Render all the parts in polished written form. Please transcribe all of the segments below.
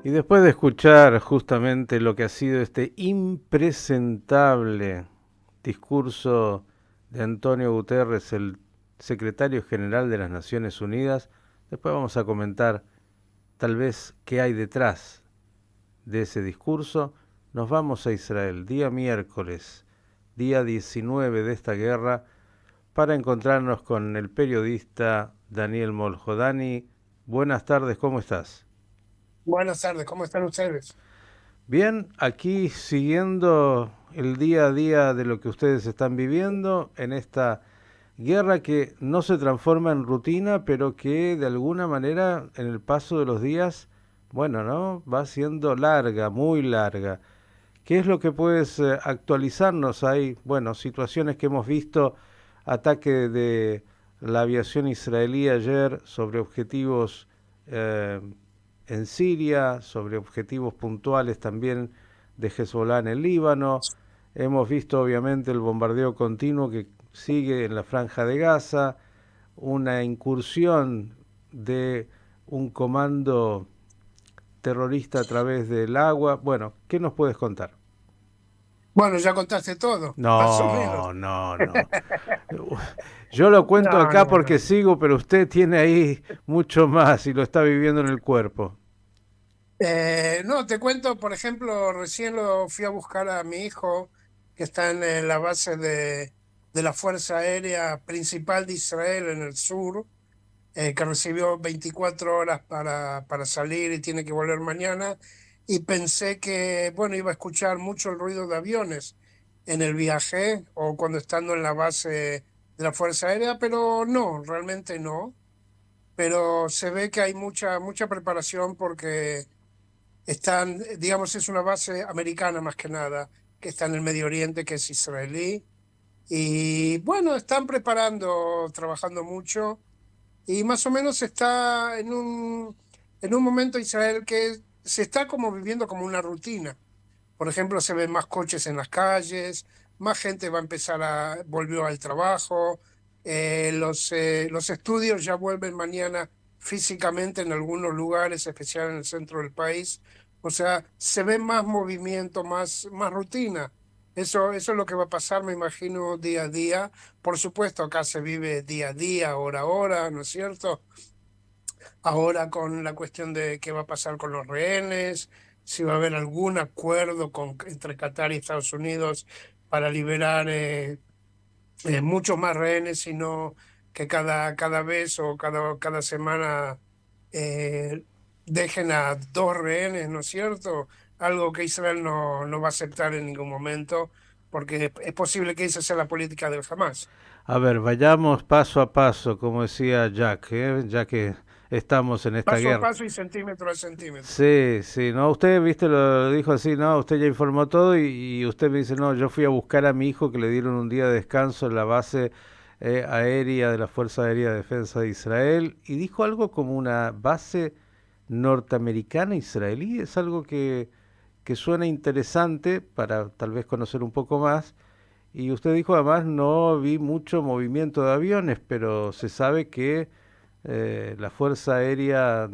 Y después de escuchar justamente lo que ha sido este impresentable discurso de Antonio Guterres, el secretario general de las Naciones Unidas, después vamos a comentar tal vez qué hay detrás de ese discurso. Nos vamos a Israel, día miércoles, día 19 de esta guerra, para encontrarnos con el periodista Daniel Moljodani. Buenas tardes, ¿cómo estás? Buenas tardes, ¿cómo están ustedes? Bien, aquí siguiendo el día a día de lo que ustedes están viviendo en esta guerra que no se transforma en rutina, pero que de alguna manera en el paso de los días, bueno, ¿no? Va siendo larga, muy larga. ¿Qué es lo que puedes actualizarnos? Hay, bueno, situaciones que hemos visto, ataque de la aviación israelí ayer sobre objetivos eh, en Siria, sobre objetivos puntuales también de Hezbollah en el Líbano. Hemos visto obviamente el bombardeo continuo que sigue en la franja de Gaza, una incursión de un comando terrorista a través del agua. Bueno, ¿qué nos puedes contar? Bueno, ya contaste todo, más o menos. No, no, no. Yo lo cuento No, acá no, porque no. sigo, pero usted tiene ahí mucho más y lo está viviendo en el cuerpo. No, te cuento, por ejemplo, recién lo fui a buscar a mi hijo, que está en la base de la Fuerza Aérea Principal de Israel en el sur, que recibió 24 horas para salir y tiene que volver mañana. Y pensé que, bueno, iba a escuchar mucho el ruido de aviones en el viaje o cuando estando en la base de la Fuerza Aérea, pero no, realmente no. Pero se ve que hay mucha preparación porque están, digamos, es una base americana más que nada, que está en el Medio Oriente, que es israelí. Y bueno, están preparando, trabajando mucho y más o menos está en un momento Israel que se está como viviendo como una rutina. Por ejemplo, se ven más coches en las calles, más gente va a empezar volvió al trabajo, los estudios ya vuelven mañana físicamente en algunos lugares, especial en el centro del país. O sea, se ve más movimiento, más rutina. Eso es lo que va a pasar, me imagino, día a día. Por supuesto, acá se vive día a día, hora a hora, ¿no es cierto? Ahora con la cuestión de qué va a pasar con los rehenes, si va a haber algún acuerdo entre Qatar y Estados Unidos para liberar muchos más rehenes, sino que cada vez o cada semana eh, dejen a dos rehenes, ¿no es cierto? Algo que Israel no va a aceptar en ningún momento, porque es posible que esa sea la política del Hamas. A ver, vayamos paso a paso, como decía Jack, ya que estamos en esta Paso a guerra. paso y centímetro a centímetro. Sí, sí, no, usted, viste, lo dijo así, no, usted ya informó todo y usted me dice, no, yo fui a buscar a mi hijo que le dieron un día de descanso en la base aérea de la Fuerza Aérea de Defensa de Israel y dijo algo como una base norteamericana israelí, es algo que suena interesante para tal vez conocer un poco más. Y usted dijo además, no vi mucho movimiento de aviones, pero se sabe que la Fuerza Aérea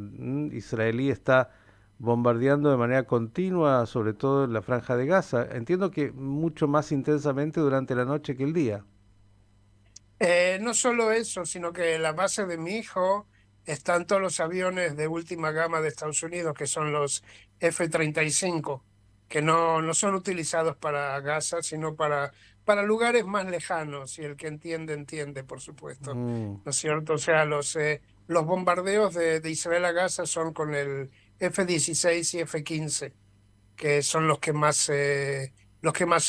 israelí está bombardeando de manera continua, sobre todo en la franja de Gaza. Entiendo que mucho más intensamente durante la noche que el día. No solo eso, sino que en la base de mi hijo están todos los aviones de última gama de Estados Unidos, que son los F-35, que no son utilizados para Gaza, sino para lugares más lejanos, y el que entiende, entiende, por supuesto. Mm, ¿No es cierto? O sea, los bombardeos de Israel a Gaza son con el F-16 y F-15 que son los que más se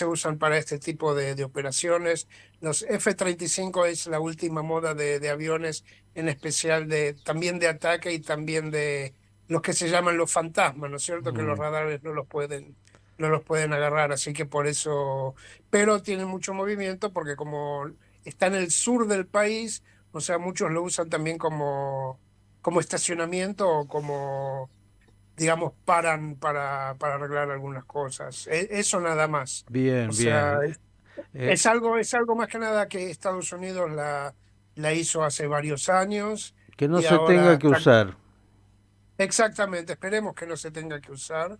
usan para este tipo de operaciones. Los F-35 es la última moda de aviones, en especial también de ataque y también de los que se llaman los fantasmas, ¿no es cierto? Que los mm. radares no los pueden agarrar, así que por eso, pero tienen mucho movimiento porque como está en el sur del país, o sea, muchos lo usan también como estacionamiento o como digamos, paran para arreglar algunas cosas. Eso nada más. O Bien, sea, bien. Eh, es algo más que nada que Estados Unidos la hizo hace varios años que no y se ahora tenga que está, usar. Exactamente, esperemos que no se tenga que usar,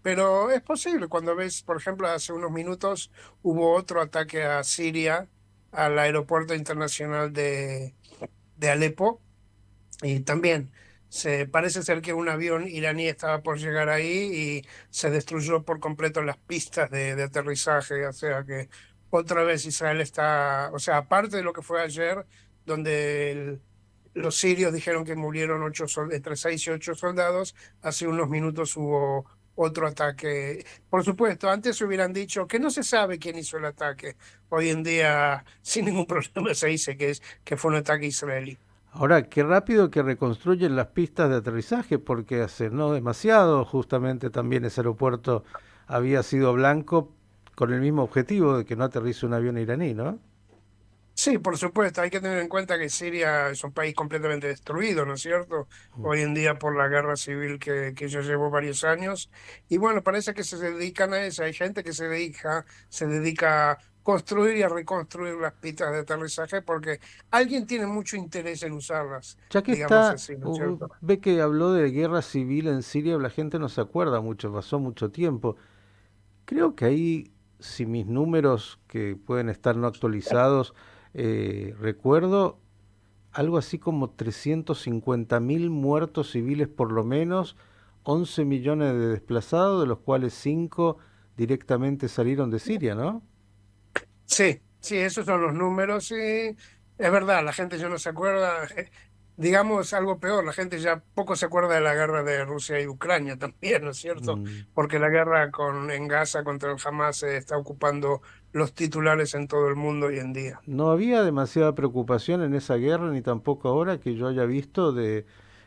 pero es posible. Cuando ves, por ejemplo, hace unos minutos hubo otro ataque a Siria, al aeropuerto internacional de Alepo. Y también parece ser que un avión iraní estaba por llegar ahí y se destruyó por completo las pistas de aterrizaje. O sea que otra vez Israel está, o sea, aparte de lo que fue ayer, donde los sirios dijeron que murieron entre 6 y 8 soldados, hace unos minutos hubo otro ataque. Por supuesto, antes hubieran dicho que no se sabe quién hizo el ataque. Hoy en día, sin ningún problema, se dice que fue un ataque israelí. Ahora, qué rápido que reconstruyen las pistas de aterrizaje, porque hace no demasiado, justamente también ese aeropuerto había sido blanco con el mismo objetivo de que no aterrice un avión iraní, ¿no? Sí, por supuesto, hay que tener en cuenta que Siria es un país completamente destruido, ¿no es cierto? Hoy en día por la guerra civil que ya llevó varios años. Y bueno, parece que se dedican a eso. Hay gente que se dedica a construir y a reconstruir las pistas de aterrizaje porque alguien tiene mucho interés en usarlas, Ya que digamos está, así, ¿no es cierto? ve que habló de guerra civil en Siria, la gente no se acuerda mucho, pasó mucho tiempo. Creo que ahí, si mis números que pueden estar no actualizados, recuerdo algo así como 350.000 muertos civiles por lo menos, 11 millones de desplazados, de los cuales 5 directamente salieron de Siria, ¿no? Sí, sí, esos son los números y es verdad, la gente ya no se acuerda, digamos algo peor, la gente ya poco se acuerda de la guerra de Rusia y Ucrania también, ¿no es cierto? Mm, Porque la guerra en Gaza contra el Hamas está ocupando los titulares en todo el mundo hoy en día. No había demasiada preocupación en esa guerra, ni tampoco ahora que yo haya visto de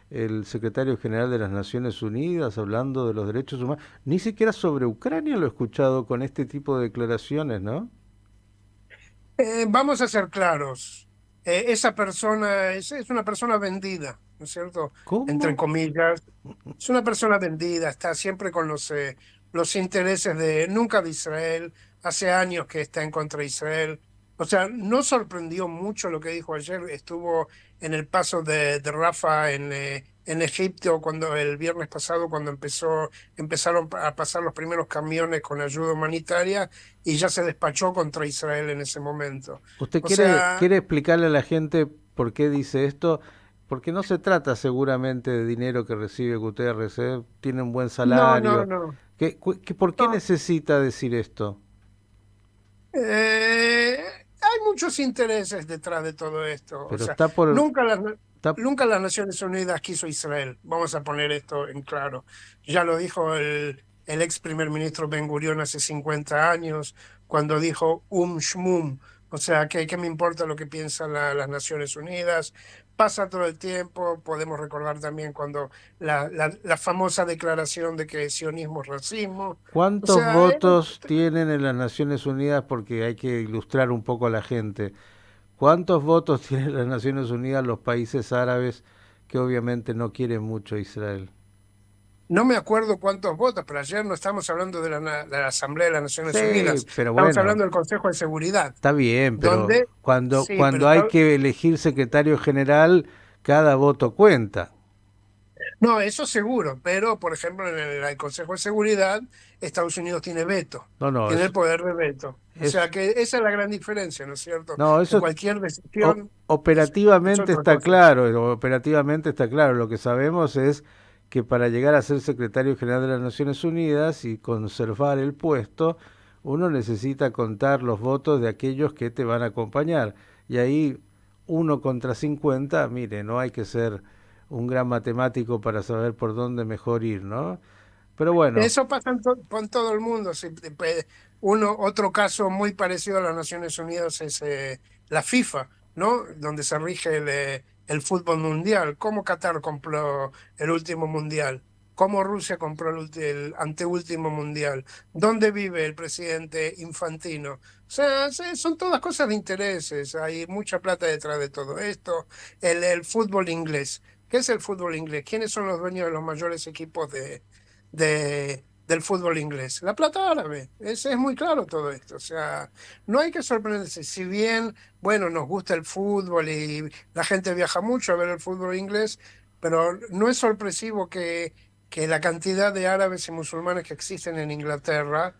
el secretario general de las Naciones Unidas hablando de los derechos humanos. Ni siquiera sobre Ucrania lo he escuchado con este tipo de declaraciones, ¿no? Vamos a ser claros, esa persona es una persona vendida, ¿no es cierto? Entre ¿Cómo? comillas. Es una persona vendida, está siempre con los intereses nunca de Israel, hace años que está en contra de Israel. O sea, no sorprendió mucho lo que dijo ayer, estuvo en el paso de Rafa en Egipto cuando el viernes pasado, cuando empezaron a pasar los primeros camiones con ayuda humanitaria y ya se despachó contra Israel en ese momento. ¿Usted O quiere sea, explicarle a la gente por qué dice esto? Porque no se trata seguramente de dinero que recibe Guterres, ¿eh? Tiene un buen no, no, salario. no. ¿Por qué No, necesita decir esto? Hay muchos intereses detrás de todo esto. O Pero sea, está por... nunca las, Está, nunca las Naciones Unidas quiso Israel. Vamos a poner esto en claro. Ya lo dijo el ex primer ministro Ben Gurión hace 50 años, cuando dijo Shmum. O sea, ¿qué me importa lo que piensan las Naciones Unidas? Pasa todo el tiempo. Podemos recordar también cuando la famosa declaración de que sionismo es racismo. O ¿cuántos sea, votos tienen en las Naciones Unidas? Porque hay que ilustrar un poco a la gente. ¿Cuántos votos tienen las Naciones Unidas los países árabes que obviamente no quieren mucho a Israel? no me acuerdo cuántos votos, pero ayer no estamos hablando de la Asamblea de las Naciones Sí, Unidas, pero estamos bueno, hablando del Consejo de Seguridad, está bien, pero donde, sí, pero cuando hay que elegir secretario general, cada voto cuenta. no, eso seguro, pero por ejemplo en el Consejo de Seguridad, Estados Unidos tiene veto, No, no, tiene el poder de veto. O sea es, que esa es la gran diferencia, ¿no es cierto? no, Que eso cualquier decisión es operativamente otra está cosa. claro, operativamente está claro. Lo que sabemos es que para llegar a ser secretario general de las Naciones Unidas y conservar el puesto, uno necesita contar los votos de aquellos que te van a acompañar. Y ahí, 1 contra 50, mire, no hay que ser un gran matemático para saber por dónde mejor ir, ¿no? Pero bueno, Eso pasa con todo el mundo. Sí, otro caso muy parecido a las Naciones Unidas es la FIFA, ¿no? Donde se rige el fútbol mundial. ¿Cómo Qatar compró el último mundial? ¿Cómo Rusia compró el anteúltimo mundial? ¿Dónde vive el presidente Infantino? O sea, sí, son todas cosas de intereses. Hay mucha plata detrás de todo esto. El fútbol inglés. ¿Qué es el fútbol inglés? ¿Quiénes son los dueños de los mayores equipos del fútbol inglés? La plata árabe. Es muy claro todo esto. O sea, no hay que sorprenderse. Si bien, bueno, nos gusta el fútbol y la gente viaja mucho a ver el fútbol inglés, pero no es sorpresivo que la cantidad de árabes y musulmanes que existen en Inglaterra,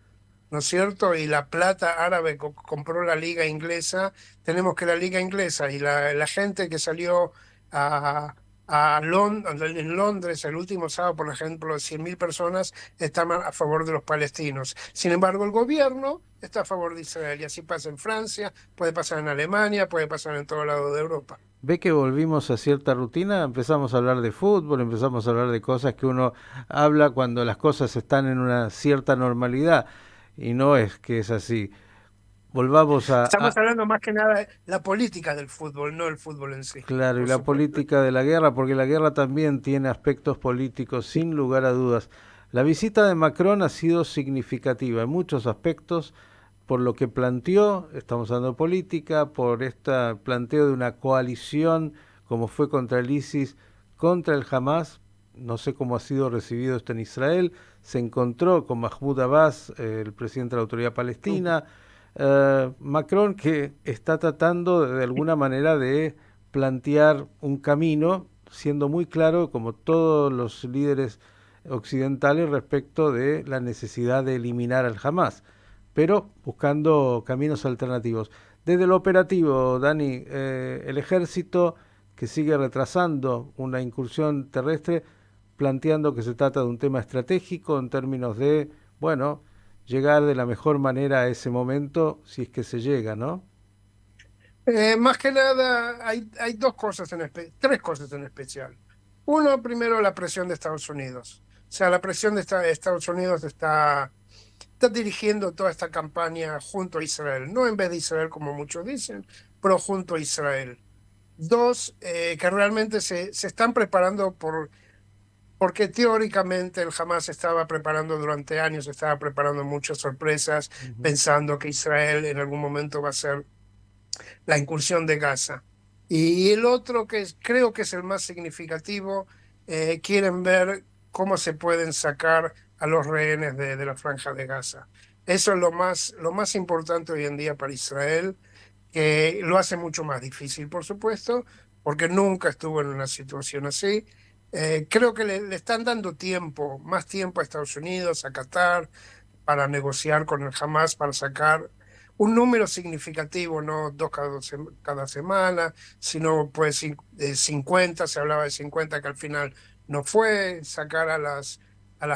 ¿no es cierto? Y la plata árabe compró la liga inglesa. Tenemos que la liga inglesa y la gente que salió a, en Londres el último sábado, por ejemplo, 100.000 personas estaban a favor de los palestinos. Sin embargo, el gobierno está a favor de Israel. Y así pasa en Francia, puede pasar en Alemania, puede pasar en todo lado de Europa. Ve que volvimos a cierta rutina, empezamos a hablar de fútbol, empezamos a hablar de cosas que uno habla cuando las cosas están en una cierta normalidad y no es que es así. Volvamos Estamos hablando más que nada de la política del fútbol, no el fútbol en sí, claro, y por la supuesto. política de la guerra, porque la guerra también tiene aspectos políticos, sin lugar a dudas. La visita de Macron ha sido significativa en muchos aspectos, por lo que planteó, estamos hablando de política, por este planteo de una coalición, como fue contra el ISIS, contra el Hamas. No sé cómo ha sido recibido esto en Israel. Se encontró con Mahmoud Abbas, el presidente de la Autoridad Palestina. Macron, que está tratando de alguna manera de plantear un camino, siendo muy claro, como todos los líderes occidentales, respecto de la necesidad de eliminar al Hamas, pero buscando caminos alternativos. Desde lo operativo, Dani, el ejército que sigue retrasando una incursión terrestre, planteando que se trata de un tema estratégico en términos de, bueno, llegar de la mejor manera a ese momento, si es que se llega, ¿no? Más que nada, hay dos cosas tres cosas en especial. Uno, primero, la presión de Estados Unidos. O sea, la presión de Estados Unidos está dirigiendo toda esta campaña junto a Israel, no en vez de Israel como muchos dicen, pero junto a Israel. Dos, que realmente se están preparando porque teóricamente el Hamas estaba preparando durante años, estaba preparando muchas sorpresas, Ujú. pensando que Israel en algún momento va a ser la incursión de Gaza. Y el otro, creo que es el más significativo, quieren ver cómo se pueden sacar a los rehenes de la franja de Gaza. Eso es lo más importante hoy en día para Israel, que lo hace mucho más difícil, por supuesto, porque nunca estuvo en una situación así. Creo que le están dando tiempo, más tiempo a Estados Unidos, a Qatar, para negociar con el Hamas, para sacar un número significativo, no dos cada semana, sino pues 50, se hablaba de 50 que al final no fue, sacar a las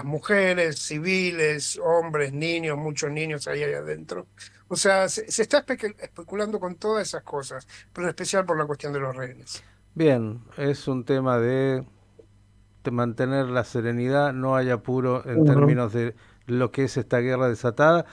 mujeres, civiles, hombres, niños, muchos niños ahí adentro. O sea, se está especulando con todas esas cosas, pero en especial por la cuestión de los rehenes. Bien, es un tema de mantener la serenidad, no hay apuro en Ujú. términos de lo que es esta guerra desatada.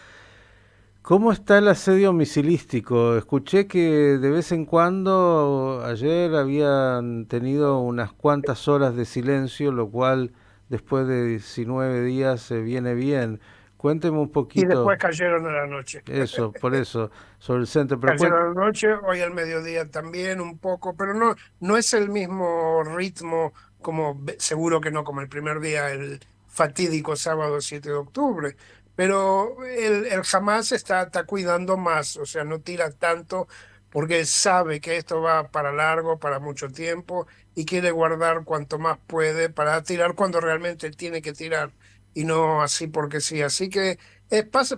¿Cómo está el asedio misilístico? Escuché que de vez en cuando, ayer habían tenido unas cuantas horas de silencio, lo cual después de 19 días se viene bien. Cuénteme un Y después poquito cayeron a la noche. eso, por eso, sobre el centro. Pero Ayer a la noche, hoy al mediodía también un poco, pero no es el mismo ritmo como seguro que no como el primer día, el fatídico sábado 7 de octubre, pero el Hamas está cuidando más, o sea, no tira tanto porque sabe que esto va para largo, para mucho tiempo y quiere guardar cuanto más puede para tirar cuando realmente tiene que tirar y no así porque sí. Así que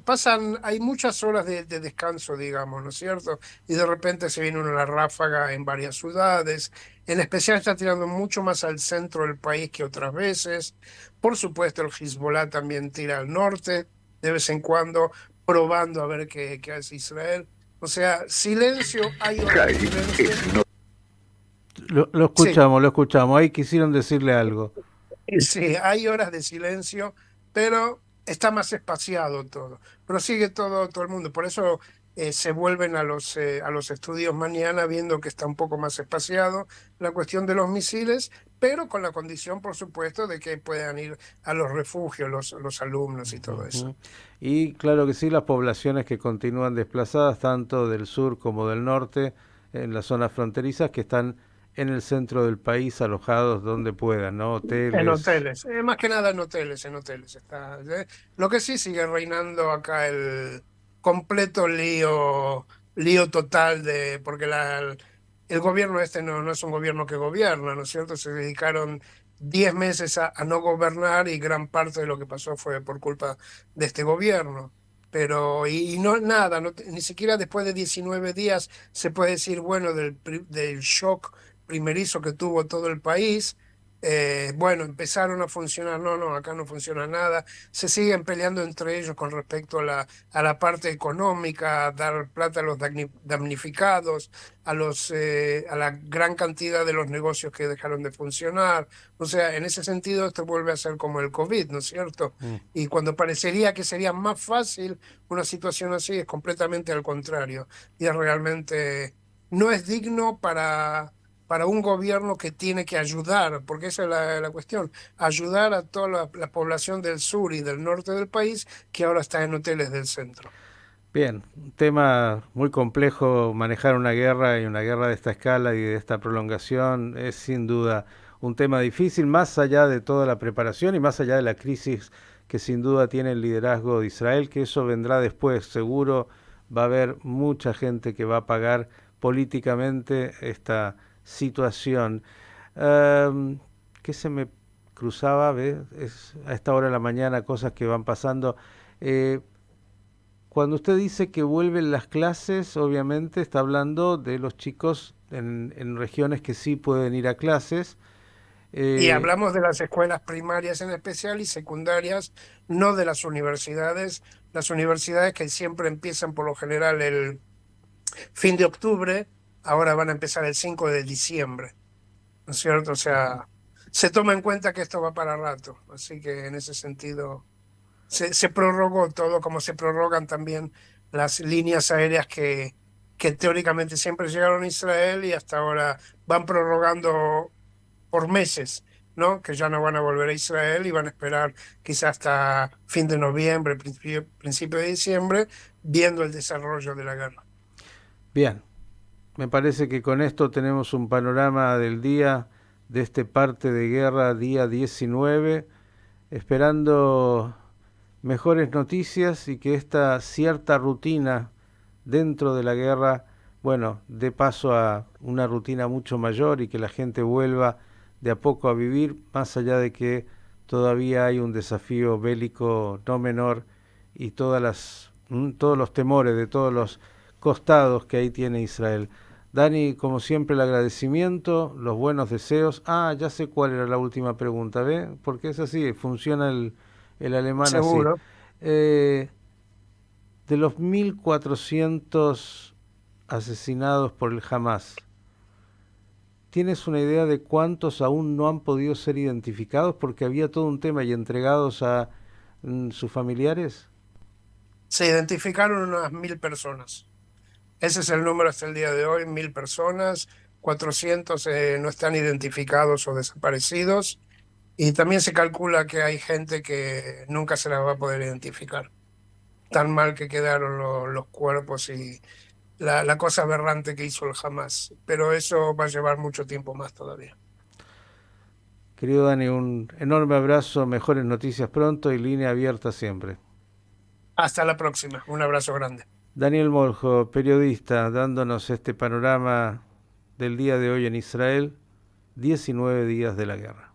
pasan, hay muchas horas de descanso, digamos, ¿no es cierto? Y de repente se viene una ráfaga en varias ciudades. En especial está tirando mucho más al centro del país que otras veces. Por supuesto, el Hezbollah también tira al norte, de vez en cuando, probando a ver qué hace Israel. O sea, silencio, hay horas de silencio. lo Sí, escuchamos, lo escuchamos. Ahí quisieron decirle algo. sí, hay horas de silencio, pero está más espaciado todo. Pero sigue todo el mundo. Por eso se vuelven a los estudios mañana viendo que está un poco más espaciado la cuestión de los misiles, pero con la condición, por supuesto, de que puedan ir a los refugios los alumnos y todo eso. Ujú. Y claro que sí, las poblaciones que continúan desplazadas, tanto del sur como del norte, en las zonas fronterizas, que están en el centro del país alojados donde puedan, ¿no? En Hoteles. hoteles, más que nada en hoteles está. Lo que sí sigue reinando acá el completo lío total porque el gobierno este no es un gobierno que gobierna, ¿no es cierto? Se dedicaron 10 meses a no gobernar y gran parte de lo que pasó fue por culpa de este gobierno. Pero, y no nada, ni siquiera después de 19 días se puede decir, bueno, del shock primerizo que tuvo todo el país. Bueno, empezaron a funcionar, no, acá no funciona nada, se siguen peleando entre ellos con respecto a la parte económica, dar plata a los damnificados, a la gran cantidad de los negocios que dejaron de funcionar. O sea, en ese sentido, esto vuelve a ser como el COVID, ¿no es cierto? Mm. Y cuando parecería que sería más fácil una situación así, es completamente al contrario. Y es realmente no es digno para un gobierno que tiene que ayudar, porque esa es la cuestión, ayudar a toda la población del sur y del norte del país que ahora está en hoteles del centro. Bien, un tema muy complejo manejar una guerra y una guerra de esta escala y de esta prolongación es sin duda un tema difícil, más allá de toda la preparación y más allá de la crisis que sin duda tiene el liderazgo de Israel, que eso vendrá después, seguro va a haber mucha gente que va a pagar políticamente esta situación. ¿Qué se me cruzaba? ¿Ves? A esta hora de la mañana cosas que van pasando. Eh, Cuando usted dice que vuelven las clases, obviamente está hablando de los chicos en regiones que sí pueden ir a clases. Y Eh, hablamos de las escuelas primarias en especial y secundarias, no de las universidades que siempre empiezan por lo general el fin de octubre, ahora van a empezar el 5 de diciembre, ¿no es cierto? O sea, se toma en cuenta que esto va para rato, así que en ese sentido se prorrogó todo, como se prorrogan también las líneas aéreas que teóricamente siempre llegaron a Israel y hasta ahora van prorrogando por meses, ¿no? Que ya no van a volver a Israel y van a esperar quizás hasta fin de noviembre, principio de diciembre, viendo el desarrollo de la guerra. bien, me parece que con esto tenemos un panorama del día de este parte de guerra, día 19, esperando mejores noticias y que esta cierta rutina dentro de la guerra, bueno, dé paso a una rutina mucho mayor y que la gente vuelva de a poco a vivir, más allá de que todavía hay un desafío bélico no menor y todos los temores de todos los costados que ahí tiene Israel. Dani, como siempre, el agradecimiento, los buenos deseos. Ah, ya sé cuál era la última pregunta, ¿ve? Porque es así, funciona el alemán así. Seguro. Eh, de los 1.400 asesinados por el Hamas, ¿tienes una idea de cuántos aún no han podido ser identificados porque había todo un tema y entregados a sus familiares? Se identificaron unas 1.000 personas. Ese es el número hasta el día de hoy, 1.000 personas. 400 no están identificados o desaparecidos. Y también se calcula que hay gente que nunca se la va a poder identificar. Tan mal que quedaron los cuerpos y la cosa aberrante que hizo el Hamas. Pero eso va a llevar mucho tiempo más todavía. Querido Dani, un enorme abrazo, mejores noticias pronto y línea abierta siempre. Hasta la próxima. Un abrazo grande. Daniel Moljo, periodista, dándonos este panorama del día de hoy en Israel, 19 días de la guerra.